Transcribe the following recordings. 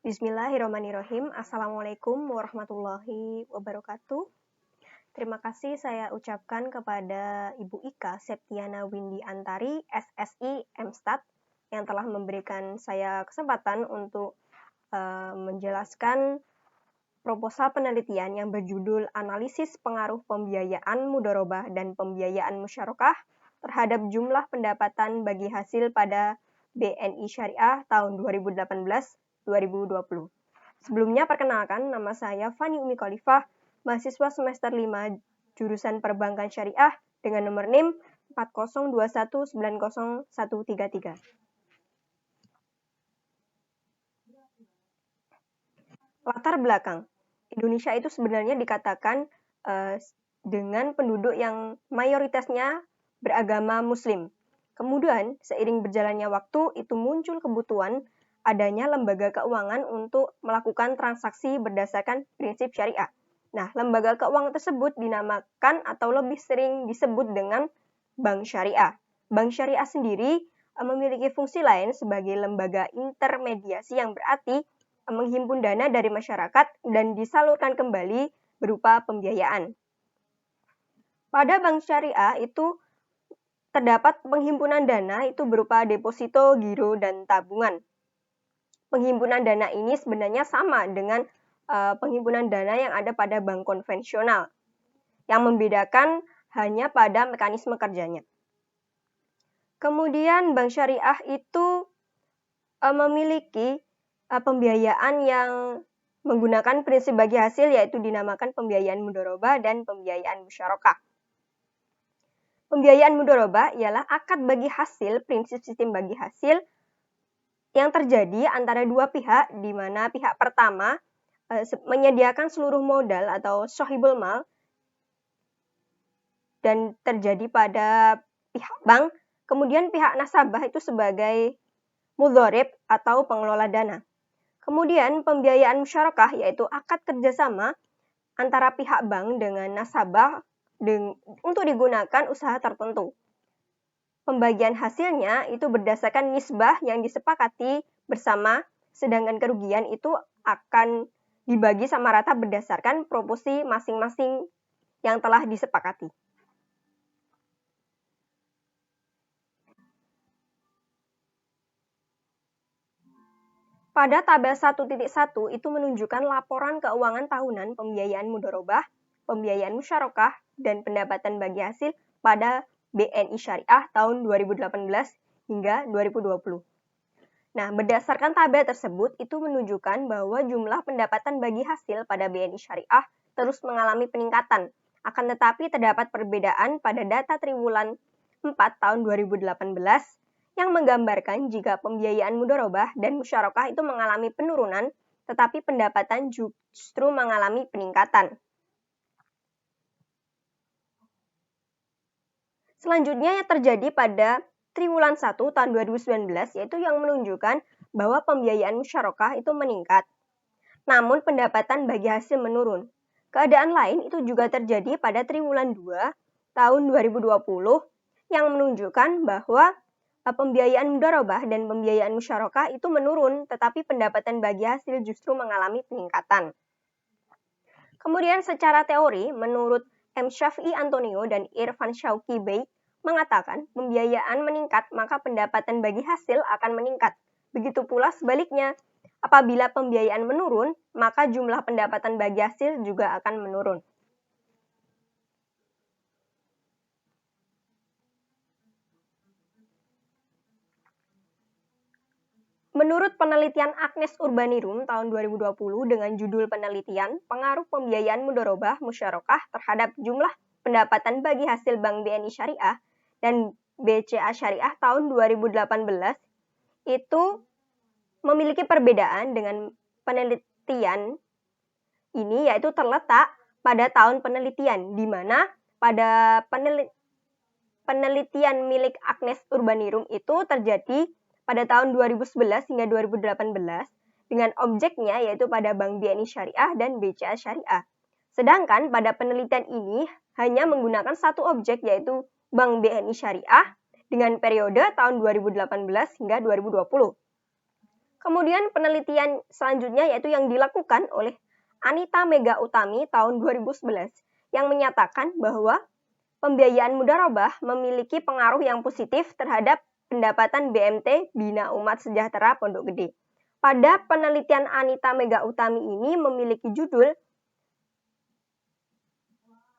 Bismillahirrahmanirrahim. Assalamualaikum warahmatullahi wabarakatuh. Terima kasih saya ucapkan kepada Ibu Ika Septiana Windy Antari, SSI MStat, yang telah memberikan saya kesempatan untuk menjelaskan proposal penelitian yang berjudul Analisis Pengaruh Pembiayaan Mudharabah dan Pembiayaan Musyarakah terhadap Jumlah Pendapatan Bagi Hasil pada BNI Syariah tahun 2018-2020. Sebelumnya perkenalkan, nama saya Fani Umi Khalifah, mahasiswa semester 5 jurusan Perbankan Syariah dengan nomor NIM 402190133. Latar belakang. Indonesia itu sebenarnya dikatakan dengan penduduk yang mayoritasnya beragama Muslim. Kemudian, seiring berjalannya waktu, itu muncul kebutuhan adanya lembaga keuangan untuk melakukan transaksi berdasarkan prinsip syariah. Nah, lembaga keuangan tersebut dinamakan atau lebih sering disebut dengan bank syariah. Bank syariah sendiri memiliki fungsi lain sebagai lembaga intermediasi yang berarti menghimpun dana dari masyarakat dan disalurkan kembali berupa pembiayaan. Pada bank syariah itu terdapat penghimpunan dana itu berupa deposito, giro, dan tabungan. Penghimpunan dana ini sebenarnya sama dengan penghimpunan dana yang ada pada bank konvensional. Yang membedakan hanya pada mekanisme kerjanya. Kemudian bank syariah itu memiliki pembiayaan yang menggunakan prinsip bagi hasil, yaitu dinamakan pembiayaan mudharabah dan pembiayaan musyarakah. Pembiayaan mudharabah ialah akad bagi hasil, prinsip sistem bagi hasil yang terjadi antara dua pihak, di mana pihak pertama menyediakan seluruh modal atau sohibul mal dan terjadi pada pihak bank, kemudian pihak nasabah itu sebagai mudharib atau pengelola dana. Kemudian pembiayaan musyarakah yaitu akad kerjasama antara pihak bank dengan nasabah untuk digunakan usaha tertentu. Pembagian hasilnya itu berdasarkan nisbah yang disepakati bersama, sedangkan kerugian itu akan dibagi sama rata berdasarkan proporsi masing-masing yang telah disepakati. Pada tabel 1.1 itu menunjukkan laporan keuangan tahunan pembiayaan mudharabah, pembiayaan musyarakah, dan pendapatan bagi hasil pada BNI Syariah tahun 2018 hingga 2020. Nah, berdasarkan tabel tersebut itu menunjukkan bahwa jumlah pendapatan bagi hasil pada BNI Syariah terus mengalami peningkatan. Akan tetapi terdapat perbedaan pada data triwulan 4 tahun 2018 yang menggambarkan jika pembiayaan mudharabah dan musyarakah itu mengalami penurunan, tetapi pendapatan justru mengalami peningkatan. Selanjutnya yang terjadi pada triwulan 1 tahun 2019, yaitu yang menunjukkan bahwa pembiayaan musyarakah itu meningkat, namun pendapatan bagi hasil menurun. Keadaan lain itu juga terjadi pada triwulan 2 tahun 2020 yang menunjukkan bahwa pembiayaan mudharabah dan pembiayaan musyarakah itu menurun, tetapi pendapatan bagi hasil justru mengalami peningkatan. Kemudian secara teori, menurut M. Shafi'i Antonio dan Irfan Shawki Bey mengatakan pembiayaan meningkat maka pendapatan bagi hasil akan meningkat. Begitu pula sebaliknya, apabila pembiayaan menurun maka jumlah pendapatan bagi hasil juga akan menurun. Menurut penelitian Agnes Urbanirum tahun 2020 dengan judul penelitian Pengaruh Pembiayaan Mudharabah Musyarakah terhadap Jumlah Pendapatan Bagi Hasil Bank BNI Syariah dan BCA Syariah tahun 2018, itu memiliki perbedaan dengan penelitian ini, yaitu terletak pada tahun penelitian, di mana pada penelitian milik Agnes Urbanirum itu terjadi pada tahun 2011 hingga 2018 dengan objeknya yaitu pada Bank BNI Syariah dan BCA Syariah. Sedangkan pada penelitian ini hanya menggunakan satu objek yaitu Bank BNI Syariah dengan periode tahun 2018 hingga 2020. Kemudian penelitian selanjutnya yaitu yang dilakukan oleh Anita Mega Utami tahun 2011 yang menyatakan bahwa pembiayaan mudharabah memiliki pengaruh yang positif terhadap pendapatan BMT Bina Umat Sejahtera Pondok Gede. Pada penelitian Anita Mega Utami ini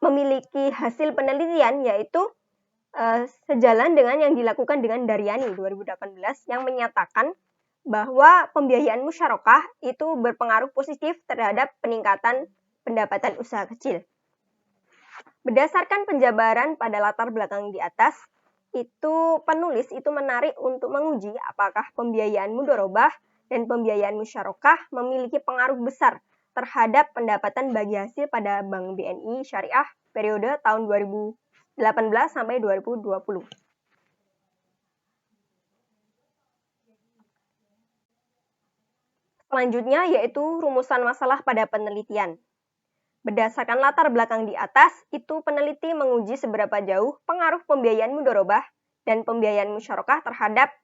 memiliki hasil penelitian yaitu sejalan dengan yang dilakukan dengan Daryani 2018 yang menyatakan bahwa pembiayaan musyarakah itu berpengaruh positif terhadap peningkatan pendapatan usaha kecil. Berdasarkan penjabaran pada latar belakang di atas, itu penulis itu menarik untuk menguji apakah pembiayaan mudharabah dan pembiayaan musyarakah memiliki pengaruh besar terhadap pendapatan bagi hasil pada Bank BNI Syariah periode tahun 2018 sampai 2020. Selanjutnya yaitu rumusan masalah pada penelitian. Berdasarkan latar belakang di atas, itu peneliti menguji seberapa jauh pengaruh pembiayaan mudharabah dan pembiayaan musyarakah terhadap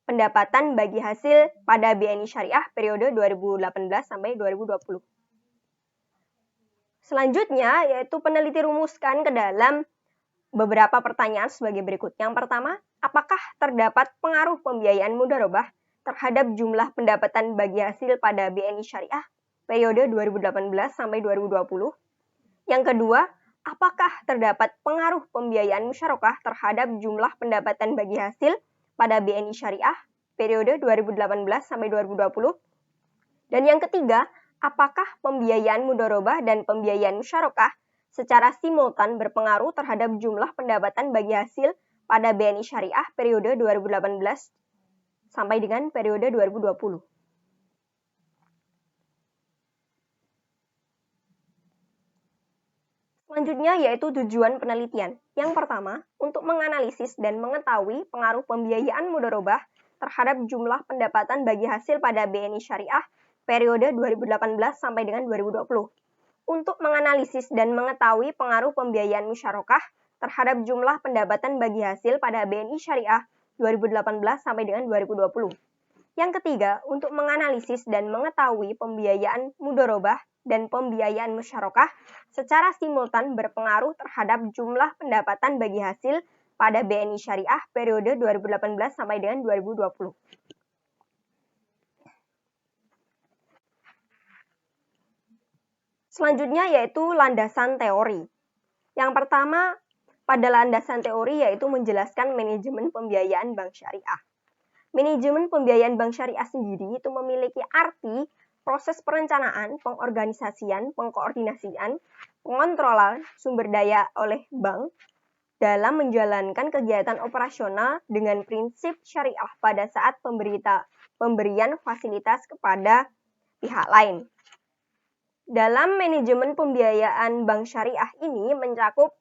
pendapatan bagi hasil pada BNI Syariah periode 2018 sampai 2020. Selanjutnya yaitu peneliti rumuskan ke dalam beberapa pertanyaan sebagai berikut. Yang pertama, apakah terdapat pengaruh pembiayaan mudharabah terhadap jumlah pendapatan bagi hasil pada BNI Syariah periode 2018 sampai 2020? Yang kedua, apakah terdapat pengaruh pembiayaan musyarakah terhadap jumlah pendapatan bagi hasil pada BNI Syariah periode 2018 sampai 2020? Dan yang ketiga, apakah pembiayaan mudharabah dan pembiayaan musyarakah secara simultan berpengaruh terhadap jumlah pendapatan bagi hasil pada BNI Syariah periode 2018 sampai dengan periode 2020. Selanjutnya yaitu tujuan penelitian. Yang pertama, untuk menganalisis dan mengetahui pengaruh pembiayaan mudharabah terhadap jumlah pendapatan bagi hasil pada BNI Syariah periode 2018 sampai dengan 2020. Untuk menganalisis dan mengetahui pengaruh pembiayaan musyarakah terhadap jumlah pendapatan bagi hasil pada BNI Syariah 2018 sampai dengan 2020. Yang ketiga, untuk menganalisis dan mengetahui pembiayaan mudharabah dan pembiayaan musyarakah secara simultan berpengaruh terhadap jumlah pendapatan bagi hasil pada BNI Syariah periode 2018 sampai dengan 2020. Selanjutnya yaitu landasan teori. Yang pertama, pada landasan teori yaitu menjelaskan manajemen pembiayaan bank syariah. Manajemen pembiayaan bank syariah sendiri itu memiliki arti proses perencanaan, pengorganisasian, pengkoordinasian, pengontrolan sumber daya oleh bank dalam menjalankan kegiatan operasional dengan prinsip syariah pada saat pemberian fasilitas kepada pihak lain. Dalam manajemen pembiayaan bank syariah ini mencakup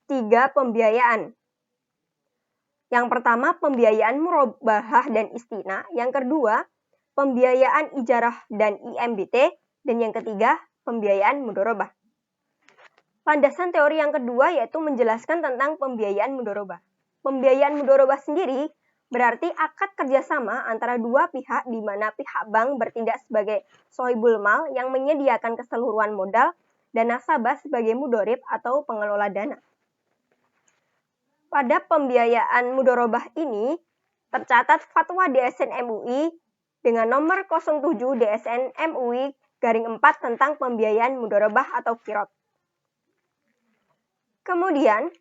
3 pembiayaan. Yang pertama, pembiayaan murabahah dan istina. Yang kedua, pembiayaan ijarah dan IMBT. Dan yang ketiga, pembiayaan mudharabah. Landasan teori yang kedua yaitu menjelaskan tentang pembiayaan mudharabah. Pembiayaan mudharabah sendiri berarti akad kerjasama antara dua pihak di mana pihak bank bertindak sebagai sohibul mal yang menyediakan keseluruhan modal dan nasabah sebagai mudharib atau pengelola dana. Pada pembiayaan mudharabah ini tercatat fatwa DSN MUI dengan nomor 07 DSN MUI garing 4 tentang pembiayaan mudharabah atau qirot. Kemudian,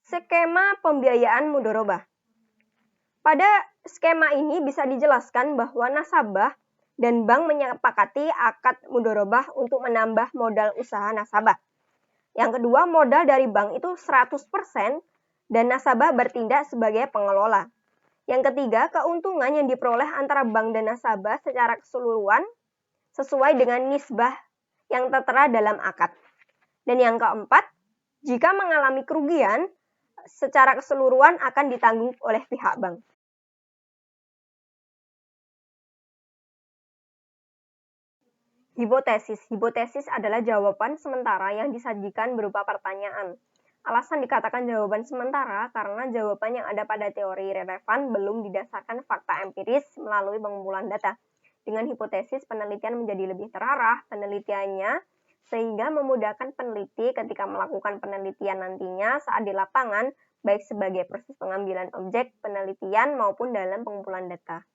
skema pembiayaan mudharabah. Pada skema ini bisa dijelaskan bahwa nasabah dan bank menyepakati akad mudharabah untuk menambah modal usaha nasabah. Yang kedua, modal dari bank itu 100% dan nasabah bertindak sebagai pengelola. Yang ketiga, keuntungan yang diperoleh antara bank dan nasabah secara keseluruhan sesuai dengan nisbah yang tertera dalam akad. Dan yang keempat, jika mengalami kerugian, secara keseluruhan akan ditanggung oleh pihak bank. Hipotesis. Hipotesis adalah jawaban sementara yang disajikan berupa pertanyaan. Alasan dikatakan jawaban sementara karena jawaban yang ada pada teori relevan belum didasarkan fakta empiris melalui pengumpulan data. Dengan hipotesis, penelitian menjadi lebih terarah penelitiannya sehingga memudahkan peneliti ketika melakukan penelitian nantinya saat di lapangan, baik sebagai proses pengambilan objek penelitian maupun dalam pengumpulan data.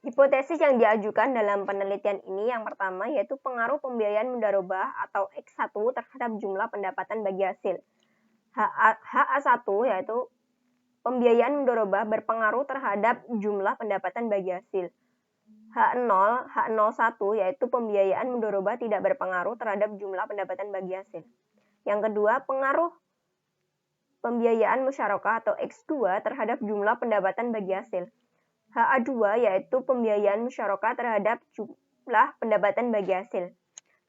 Hipotesis yang diajukan dalam penelitian ini yang pertama yaitu pengaruh pembiayaan mudharabah atau X1 terhadap jumlah pendapatan bagi hasil. HA1 yaitu pembiayaan mudharabah berpengaruh terhadap jumlah pendapatan bagi hasil. H01 yaitu pembiayaan mudharabah tidak berpengaruh terhadap jumlah pendapatan bagi hasil. Yang kedua, pengaruh pembiayaan musyarakah atau X2 terhadap jumlah pendapatan bagi hasil. HA2 yaitu pembiayaan musyarakah terhadap jumlah pendapatan bagi hasil.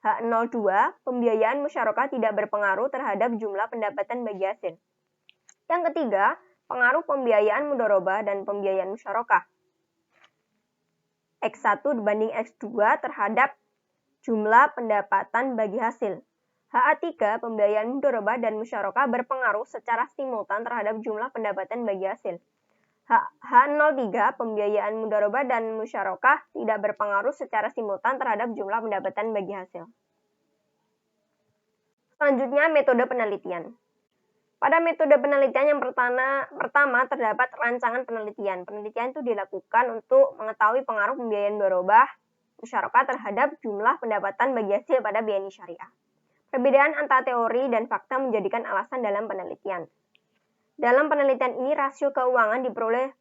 H02 pembiayaan musyarakah tidak berpengaruh terhadap jumlah pendapatan bagi hasil. Yang ketiga, pengaruh pembiayaan mudharabah dan pembiayaan musyarakah. X1 dibanding X2 terhadap jumlah pendapatan bagi hasil. HA3 pembiayaan mudharabah dan musyarakah berpengaruh secara simultan terhadap jumlah pendapatan bagi hasil. H03 pembiayaan mudharabah dan musyarakah tidak berpengaruh secara simultan terhadap jumlah pendapatan bagi hasil. Selanjutnya, metode penelitian. Pada metode penelitian yang pertama terdapat rancangan penelitian. Penelitian itu dilakukan untuk mengetahui pengaruh pembiayaan mudharabah musyarakah terhadap jumlah pendapatan bagi hasil pada BNI Syariah. Perbedaan antara teori dan fakta menjadikan alasan dalam penelitian. Dalam penelitian ini, rasio keuangan diperoleh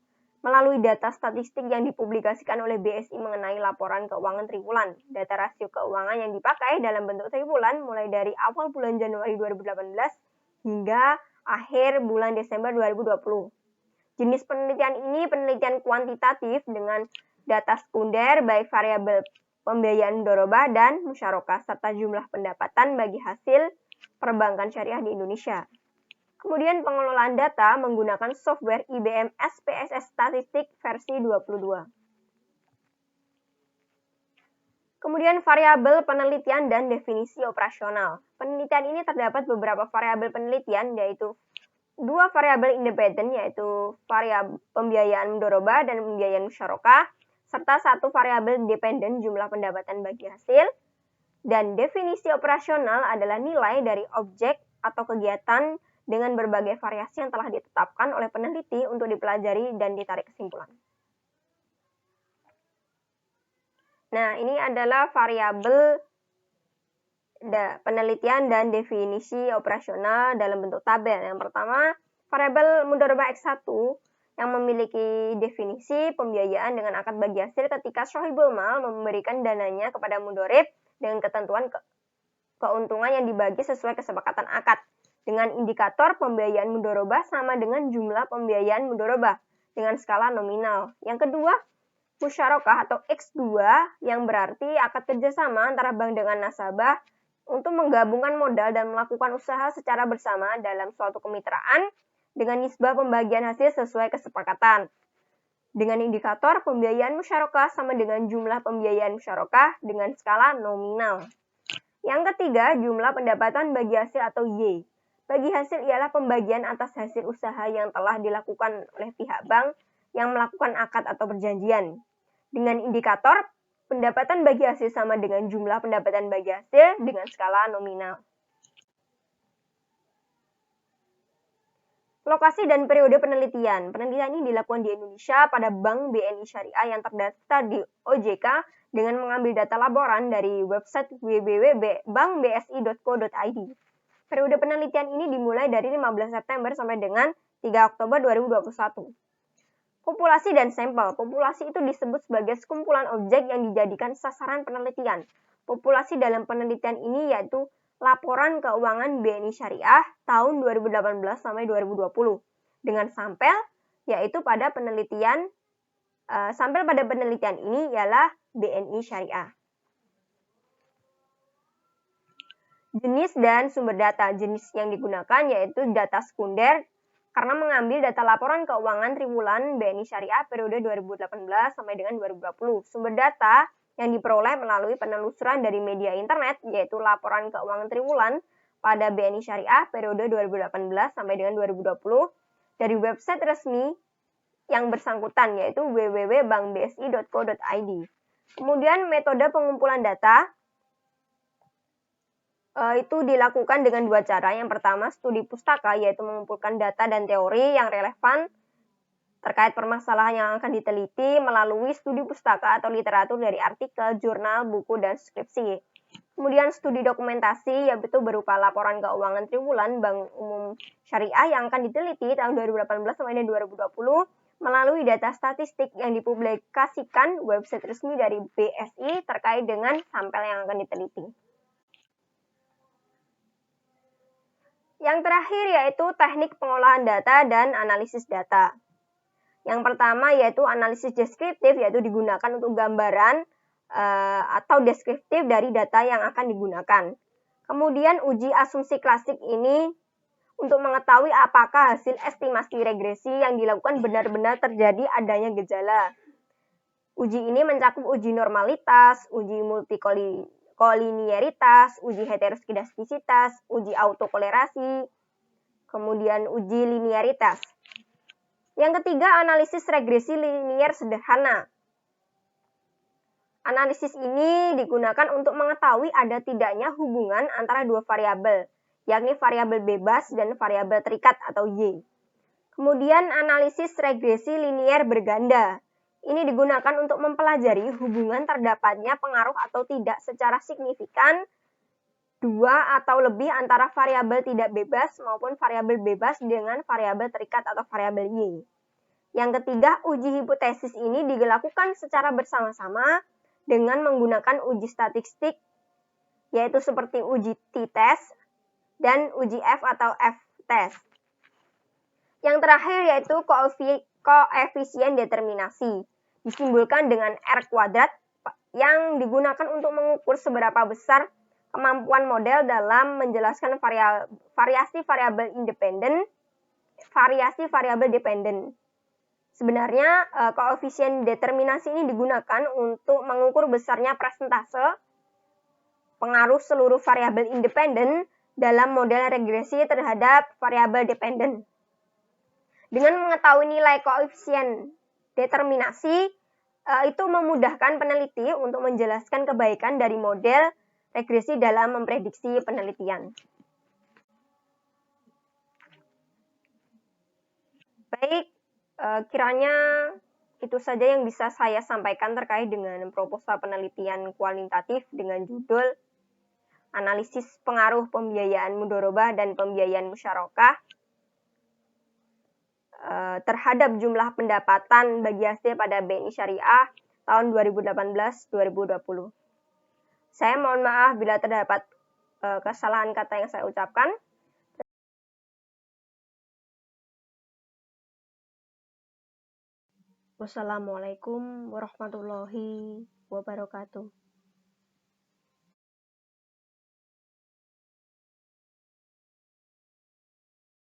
melalui data statistik yang dipublikasikan oleh BSI mengenai laporan keuangan triwulan. Data rasio keuangan yang dipakai dalam bentuk triwulan mulai dari awal bulan Januari 2018 hingga akhir bulan Desember 2020. Jenis penelitian ini penelitian kuantitatif dengan data sekunder baik variabel pembiayaan mudharabah dan musyarakah serta jumlah pendapatan bagi hasil perbankan syariah di Indonesia. Kemudian pengelolaan data menggunakan software IBM SPSS Statistik versi 22. Kemudian variabel penelitian dan definisi operasional. Penelitian ini terdapat beberapa variabel penelitian yaitu dua variabel independen yaitu variabel pembiayaan mudharabah dan pembiayaan musyarakah serta satu variabel dependen jumlah pendapatan bagi hasil. Dan definisi operasional adalah nilai dari objek atau kegiatan dengan berbagai variasi yang telah ditetapkan oleh peneliti untuk dipelajari dan ditarik kesimpulan. Nah, ini adalah variabel penelitian dan definisi operasional dalam bentuk tabel. Yang pertama, variabel mudharabah X1 yang memiliki definisi pembiayaan dengan akad bagi hasil ketika Sohibul Mal memberikan dananya kepada mudharib dengan ketentuan keuntungan yang dibagi sesuai kesepakatan akad. Dengan indikator pembiayaan mudharabah sama dengan jumlah pembiayaan mudharabah dengan skala nominal. Yang kedua, musyarakah atau X2 yang berarti akad kerjasama antara bank dengan nasabah untuk menggabungkan modal dan melakukan usaha secara bersama dalam suatu kemitraan dengan nisbah pembagian hasil sesuai kesepakatan. Dengan indikator pembiayaan musyarakah sama dengan jumlah pembiayaan musyarakah dengan skala nominal. Yang ketiga, jumlah pendapatan bagi hasil atau Y. Bagi hasil ialah pembagian atas hasil usaha yang telah dilakukan oleh pihak bank yang melakukan akad atau perjanjian. Dengan indikator, pendapatan bagi hasil sama dengan jumlah pendapatan bagi hasil dengan skala nominal. Lokasi dan periode penelitian. Penelitian ini dilakukan di Indonesia pada Bank BNI Syariah yang terdaftar di OJK dengan mengambil data laporan dari website www.bankbsi.co.id. Periode penelitian ini dimulai dari 15 September sampai dengan 3 Oktober 2021. Populasi dan sampel. Populasi itu disebut sebagai sekumpulan objek yang dijadikan sasaran penelitian. Populasi dalam penelitian ini yaitu laporan keuangan BNI Syariah tahun 2018 sampai 2020. Dengan sampel yaitu pada penelitian sampel pada penelitian ini ialah BNI Syariah. Jenis dan sumber data. Jenis yang digunakan yaitu data sekunder karena mengambil data laporan keuangan triwulan BNI Syariah periode 2018 sampai dengan 2020. Sumber data yang diperoleh melalui penelusuran dari media internet, yaitu laporan keuangan triwulan pada BNI Syariah periode 2018 sampai dengan 2020 dari website resmi yang bersangkutan, yaitu www.bankbsi.co.id. Kemudian metode pengumpulan data itu dilakukan dengan dua cara. Yang pertama, studi pustaka, yaitu mengumpulkan data dan teori yang relevan terkait permasalahan yang akan diteliti melalui studi pustaka atau literatur dari artikel, jurnal, buku, dan skripsi. Kemudian studi dokumentasi, yaitu berupa laporan keuangan triwulan Bank Umum Syariah yang akan diteliti tahun 2018 sampai 2020 melalui data statistik yang dipublikasikan website resmi dari BSI terkait dengan sampel yang akan diteliti. Yang terakhir yaitu teknik pengolahan data dan analisis data. Yang pertama yaitu analisis deskriptif, yaitu digunakan untuk gambaran atau deskriptif dari data yang akan digunakan. Kemudian uji asumsi klasik ini untuk mengetahui apakah hasil estimasi regresi yang dilakukan benar-benar terjadi adanya gejala. Uji ini mencakup uji normalitas, uji multikolinearitas, uji heteroskidastisitas, uji autokolerasi, kemudian uji linearitas. Yang ketiga, analisis regresi linier sederhana. Analisis ini digunakan untuk mengetahui ada tidaknya hubungan antara dua variabel, yakni variabel bebas dan variabel terikat atau Y. Kemudian analisis regresi linier berganda. Ini digunakan untuk mempelajari hubungan terdapatnya pengaruh atau tidak secara signifikan dua atau lebih antara variabel tidak bebas maupun variabel bebas dengan variabel terikat atau variabel Y. Yang ketiga, uji hipotesis ini dilakukan secara bersama-sama dengan menggunakan uji statistik, yaitu seperti uji t-test dan uji F atau F-test. Yang terakhir yaitu koefisien determinasi, disimbolkan dengan R kuadrat yang digunakan untuk mengukur seberapa besar kemampuan model dalam menjelaskan variasi variabel independen, variasi variabel dependen. Sebenarnya koefisien determinasi ini digunakan untuk mengukur besarnya persentase pengaruh seluruh variabel independen dalam model regresi terhadap variabel dependen. Dengan mengetahui nilai koefisien determinasi, itu memudahkan peneliti untuk menjelaskan kebaikan dari model regresi dalam memprediksi penelitian. Baik, kiranya itu saja yang bisa saya sampaikan terkait dengan proposal penelitian kualitatif dengan judul Analisis Pengaruh Pembiayaan Mudharabah dan Pembiayaan Musyarakah terhadap jumlah pendapatan bagi hasil pada BNI Syariah tahun 2018-2020. Saya mohon maaf bila terdapat kesalahan kata yang saya ucapkan. Wassalamualaikum warahmatullahi wabarakatuh.